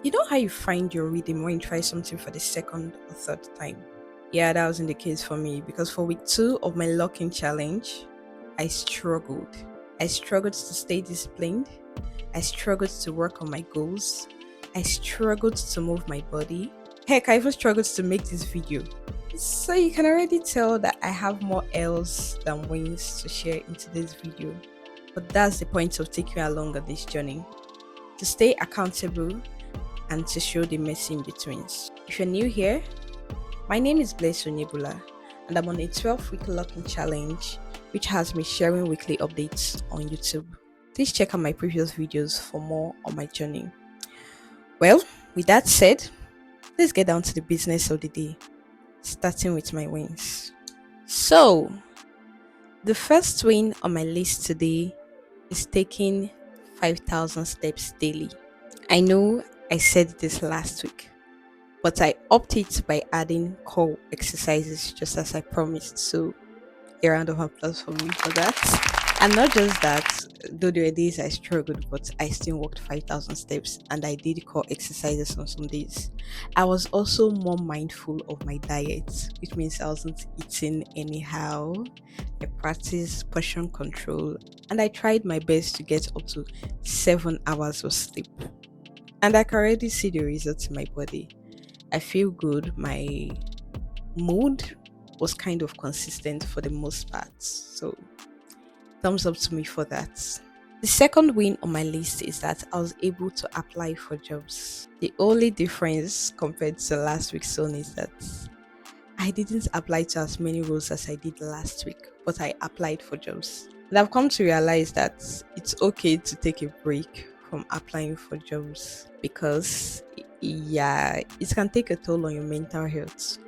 You know how you find your rhythm when you try something for the second or third time? Yeah, that wasn't the case for me because for week two of my locking challenge, I struggled. I struggled to stay disciplined. I struggled to work on my goals. I struggled to move my body. Heck, I even struggled to make this video. So you can already tell that I have more L's than wins to share into this video. But that's the point of taking you along on this journey. To stay accountable and to show the messy in betweens. If you're new here, my name is Blaise Onyebula, and I'm on a 12-week locking challenge, which has me sharing weekly updates on YouTube. Please check out my previous videos for more on my journey. Well, with that said, let's get down to the business of the day, starting with my wins. So, the first win on my list today is taking 5,000 steps daily. I know I said this last week, but I upped it by adding core exercises just as I promised. So, a round of applause for me for that. And not just that, though there were days I struggled, but I still walked 5,000 steps and I did core exercises on some days. I was also more mindful of my diet, which means I wasn't eating anyhow. I practiced portion control and I tried my best to get up to 7 hours of sleep. And I can already see the results in my body. I feel good. My mood was kind of consistent for the most part. So, thumbs up to me for that. The second win on my list is that I was able to apply for jobs. The only difference compared to last week's one is that I didn't apply to as many roles as I did last week, but I applied for jobs. And I've come to realize that it's okay to take a break from applying for jobs because, yeah, it can take a toll on your mental health.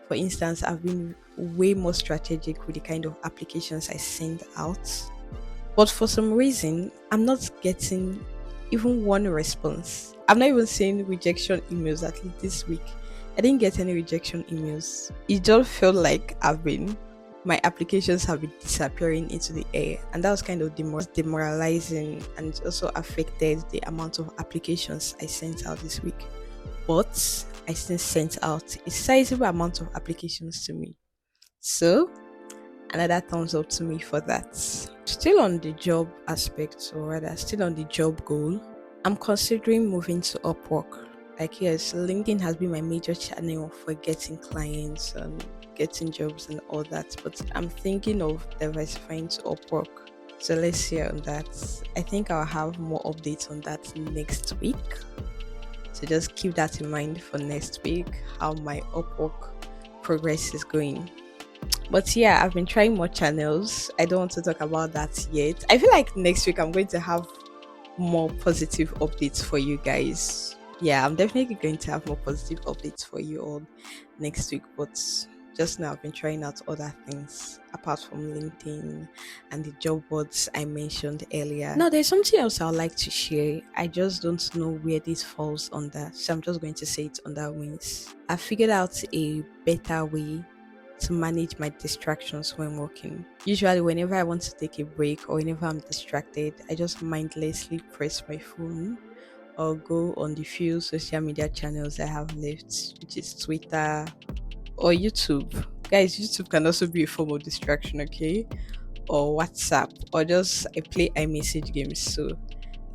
For instance, I've been way more strategic with the kind of applications I send out. But for some reason, I'm not getting even one response. I'm not even seeing rejection emails at least this week. I didn't get any rejection emails. It just felt like my applications have been disappearing into the air. And that was kind of demoralizing and it also affected the amount of applications I sent out this week. But I still sent out a sizable amount of applications to me. So, another thumbs up to me for that. Still on the job aspect, or rather, still on the job goal, I'm considering moving to Upwork. Like, yes, LinkedIn has been my major channel for getting clients and getting jobs and all that, but I'm thinking of diversifying to Upwork. So, let's see on that. I think I'll have more updates on that next week. So just keep that in mind for next week, how my Upwork progress is going. But yeah, I've been trying more channels. I don't want to talk about that yet. I feel like next week I'm going to have more positive updates for you guys. Yeah, I'm definitely going to have more positive updates for you all next week. But just now, I've been trying out other things apart from LinkedIn and the job boards I mentioned earlier. Now, there's something else I would like to share. I just don't know where this falls under, so I'm just going to say it under wins. I figured out a better way to manage my distractions when working. Usually, whenever I want to take a break or whenever I'm distracted, I just mindlessly press my phone or go on the few social media channels I have left, which is Twitter or YouTube. Guys, YouTube can also be a form of distraction, okay? Or WhatsApp, or just I play iMessage games. So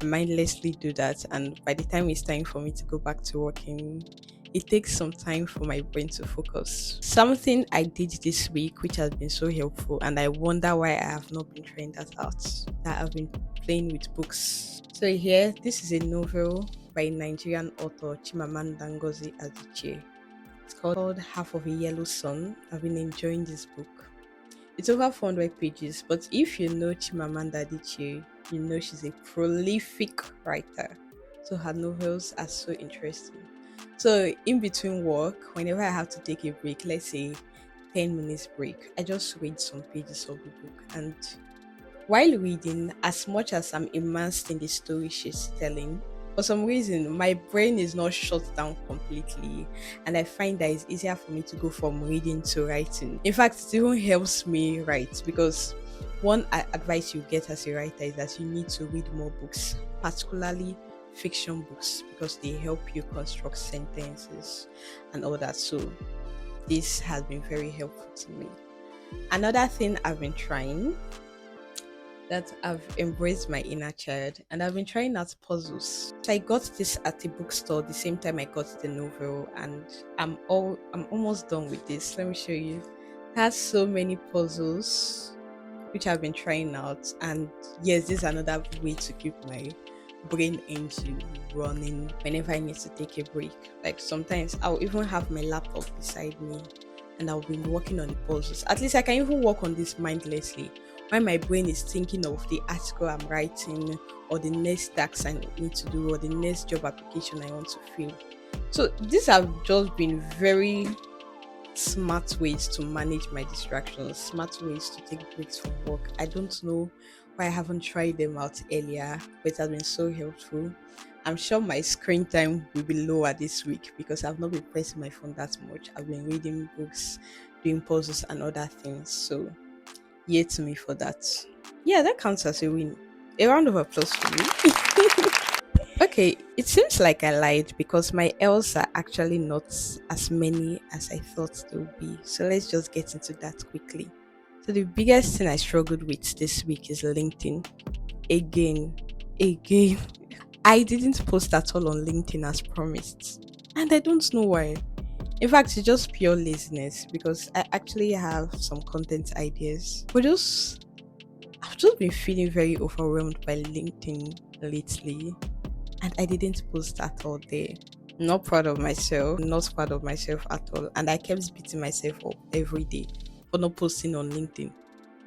I mindlessly do that, and by the time it's time for me to go back to working, it takes some time for my brain to focus. Something I did this week, which has been so helpful, and I wonder why I have not been trying that out. That I've been playing with books. So here, this is a novel by Nigerian author Chimamanda Ngozi Adichie. It's called Half of a Yellow Sun. I've been enjoying this book. It's over 400 pages, but if you know Chimamanda Adichie, you know she's a prolific writer. So her novels are so interesting. So in between work, whenever I have to take a break, let's say 10 minutes break, I just read some pages of the book. And while reading, as much as I'm immersed in the story she's telling, for some reason my brain is not shut down completely, and I find that it's easier for me to go from reading to writing. In fact, it even helps me write because one advice you get as a writer is that you need to read more books, particularly fiction books because they help you construct sentences and all that. So this has been very helpful to me. Another thing I've been trying, that I've embraced my inner child, and I've been trying out puzzles. So I got this at a bookstore the same time I got the novel, and I'm almost done with this. Let me show you. It has so many puzzles which I've been trying out, and yes, this is another way to keep my brain engine running whenever I need to take a break. Like sometimes I'll even have my laptop beside me and I'll be working on the puzzles. At least I can even work on this mindlessly when my brain is thinking of the article I'm writing, or the next task I need to do, or the next job application I want to fill. So these have just been very smart ways to manage my distractions, smart ways to take breaks from work. I don't know why I haven't tried them out earlier, but it has been so helpful. I'm sure my screen time will be lower this week because I've not been pressing my phone that much. I've been reading books, doing puzzles, and other things. So, yay to me for that. Yeah, that counts as a win. A round of applause for me. Okay, it seems like I lied because my L's are actually not as many as I thought they would be. So let's just get into that quickly. So the biggest thing I struggled with this week is LinkedIn. Again. I didn't post at all on LinkedIn as promised. And I don't know why. In fact, it's just pure laziness because I actually have some content ideas. I've just been feeling very overwhelmed by LinkedIn lately, and I didn't post at all there. Not proud of myself, not proud of myself at all. And I kept beating myself up every day for not posting on LinkedIn.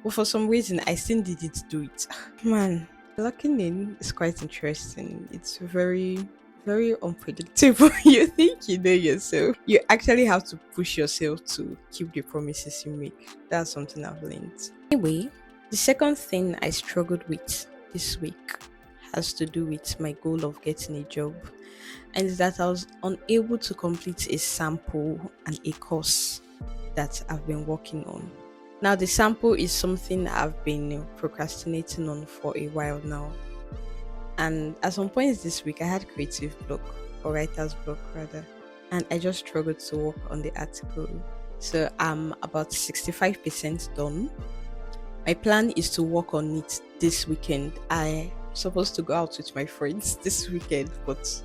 But for some reason, I still didn't do it. Man, locking in is quite interesting. It's very, very unpredictable. You think you know yourself. You actually have to push yourself to keep the promises you make. That's something I've learned. Anyway, the second thing I struggled with this week has to do with my goal of getting a job, and is that I was unable to complete a sample and a course that I've been working on. Now, the sample is something I've been procrastinating on for a while now, and at some points this week I had creative block, or writer's block rather, and I just struggled to work on the article. So I'm about 65% done. My plan is to work on it this weekend. I'm supposed to go out with my friends this weekend, but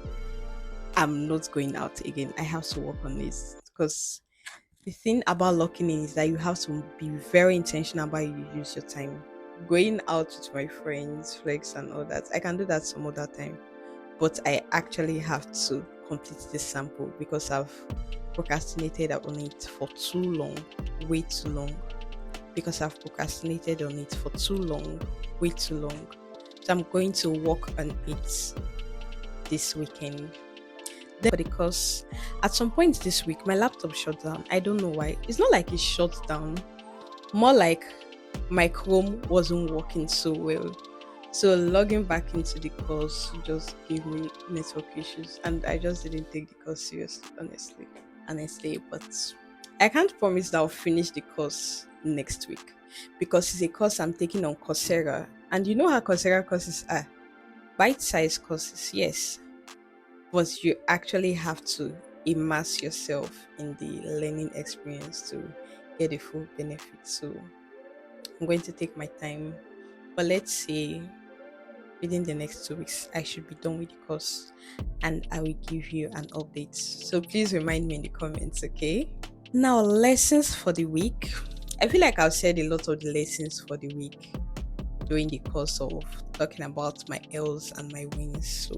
I'm not going out again. I have to work on this because the thing about locking in is that you have to be very intentional about how you use your time. Going out with my friends, flex and all that, I can do that some other time, but I actually have to complete this sample because I've procrastinated on it for too long, way too long. Because I've procrastinated on it for too long, way too long. So I'm going to work on it this weekend. Then because at some point this week my laptop shut down. I don't know why. It's not like it shut down, more like my Chrome wasn't working so well. So logging back into the course just gave me network issues, and I just didn't take the course seriously, honestly. But I can't promise that I'll finish the course next week because it's a course I'm taking on Coursera, and you know how Coursera courses are, bite-sized courses, yes, but you actually have to immerse yourself in the learning experience to get the full benefit. So I'm going to take my time, but let's say within the next 2 weeks I should be done with the course, and I will give you an update. So please remind me in the comments, okay? Now, lessons for the week. I feel like I've said a lot of the lessons for the week during the course of talking about my L's and my wins. So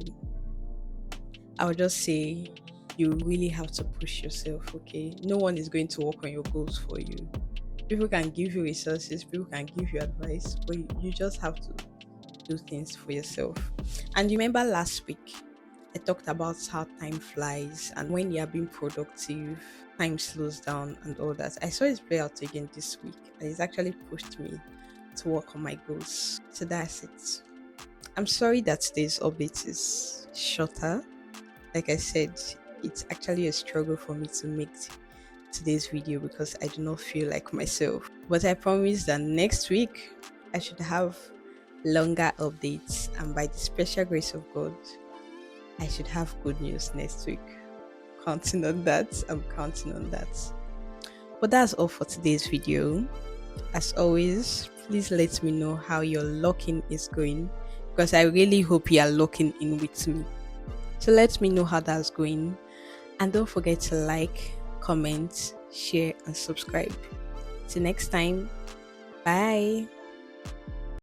I would just say you really have to push yourself, okay? No one is going to work on your goals for you. People can give you resources, people can give you advice, but you just have to do things for yourself. And remember last week, I talked about how time flies, and when you are being productive, time slows down and all that. I saw it play out again this week, and it's actually pushed me to work on my goals. So that's it. I'm sorry that today's update is shorter. Like I said, it's actually a struggle for me to make today's video because I do not feel like myself. But I promise that next week I should have longer updates, and by the special grace of God, I should have good news next week. Counting on that. I'm counting on that. But that's all for today's video. As always, please let me know how your locking is going because I really hope you are locking in with me. So let me know how that's going. And don't forget to like, comment, share, and subscribe. Till next time, bye.